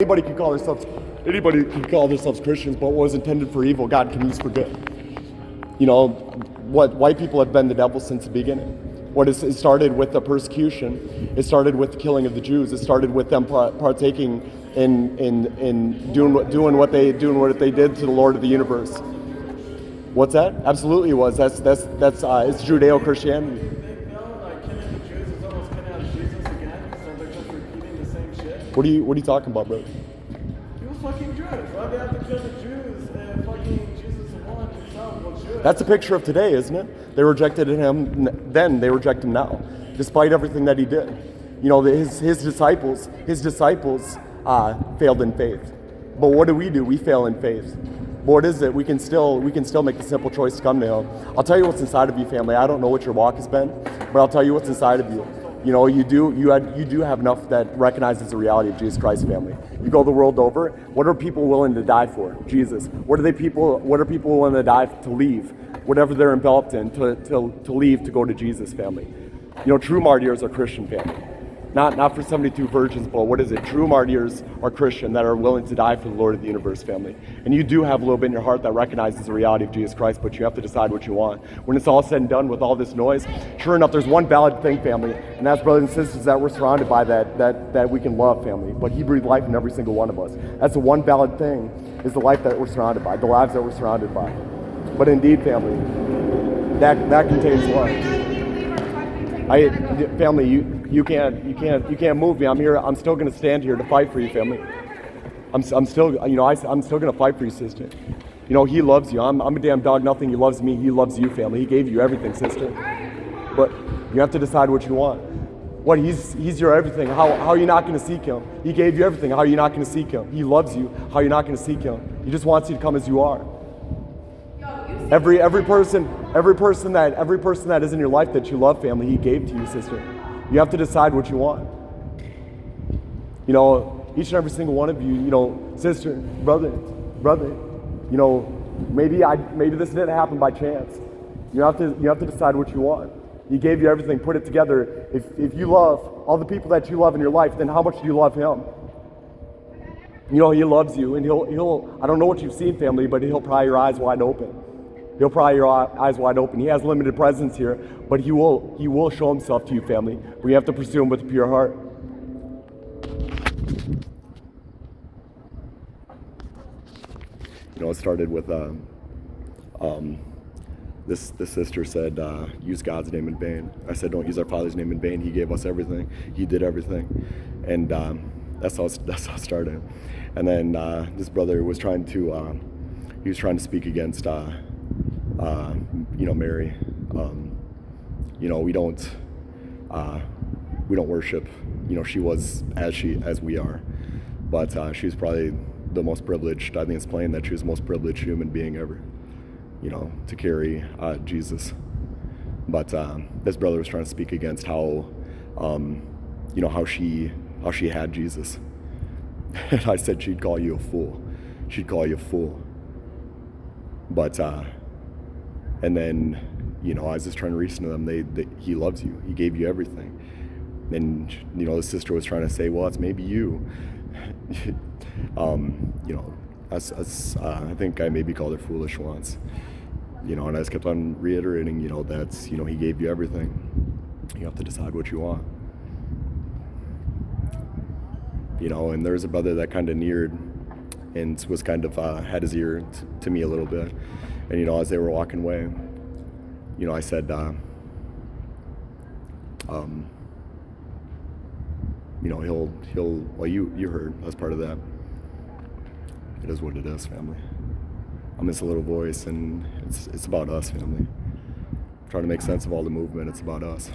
Anybody can call themselves Christians, but what was intended for evil, God can use for good. You know, what white people have been the devil since the beginning. It started with the persecution. It started with the killing of the Jews. It started with them partaking in doing what they did to the Lord of the universe. What's that? Absolutely, it was. That's it's Judeo-Christianity. What are you talking about, bro? He was fucking Jewish. Why they have to kill the Jews and fucking Jesus won himself was Jewish? That's a picture of today, isn't it? They rejected him then, they reject him now, despite everything that he did. You know, his disciples failed in faith. But what do? We fail in faith. But what is it? We can still make the simple choice to come to him. I'll tell you what's inside of you, family. I don't know what your walk has been, but I'll tell you what's inside of you. You know, you do have enough that recognizes the reality of Jesus Christ, family. You go the world over. What are people willing to die for? Jesus. What are people willing to die to leave? Whatever they're enveloped in, to leave to go to Jesus, family. You know, true martyrs are Christian, family. Not for 72 virgins, but what is it? True martyrs are Christian that are willing to die for the Lord of the universe, family. And you do have a little bit in your heart that recognizes the reality of Jesus Christ, but you have to decide what you want. When it's all said and done with all this noise, sure enough, there's one valid thing, family, and that's brothers and sisters that we're surrounded by that we can love, family. But he breathed life in every single one of us. That's the one valid thing, is the life that we're surrounded by, the lives that we're surrounded by. But indeed, family, that contains love. Family, you can't move me. I'm here. I'm still going to stand here to fight for you, family. I'm still going to fight for you, sister. You know, he loves you. I'm a damn dog. Nothing. He loves me. He loves you, family. He gave you everything, sister. But you have to decide what you want. What? He's your everything. How are you not going to seek him? He gave you everything. How are you not going to seek him? He loves you. How are you not going to seek him? He just wants you to come as you are. Every person that is in your life that you love, family, he gave to you, sister. You have to decide what you want. You know, each and every single one of you, you know, sister, brother, you know, maybe this didn't happen by chance. You have to decide what you want. He gave you everything, put it together. If you love all the people that you love in your life, then how much do you love him? You know, he loves you, and he'll I don't know what you've seen, family, but he'll pry your eyes wide open. He'll pry your eyes wide open. He has limited presence here, but he will show himself to you, family. We have to pursue him with a pure heart. You know, it started with this sister said, use God's name in vain. I said, don't use our Father's name in vain. He gave us everything. He did everything, and that's how it started. And then this brother was trying to speak against. You know, Mary, you know, we don't worship, you know, she was as we are, but she was probably the most privileged. I think it's plain that she was the most privileged human being ever, you know, to carry Jesus. But this brother was trying to speak against how, you know, how she had Jesus. And I said, she'd call you a fool. She'd call you a fool. But and then, you know, I was just trying to reason to them, he loves you. He gave you everything. And, you know, the sister was trying to say, well, it's maybe you. You know, I think I maybe called her foolish once. You know, and I just kept on reiterating, you know, that's, you know, he gave you everything. You have to decide what you want. You know, and there's a brother that kind of neared and was kind of had his ear to me a little bit. And, you know, as they were walking away, you know, I said, you know, well, you heard, I was part of that. It is what it is, family. I'm just a little voice, and it's about us, family. I'm trying to make sense of all the movement. It's about us.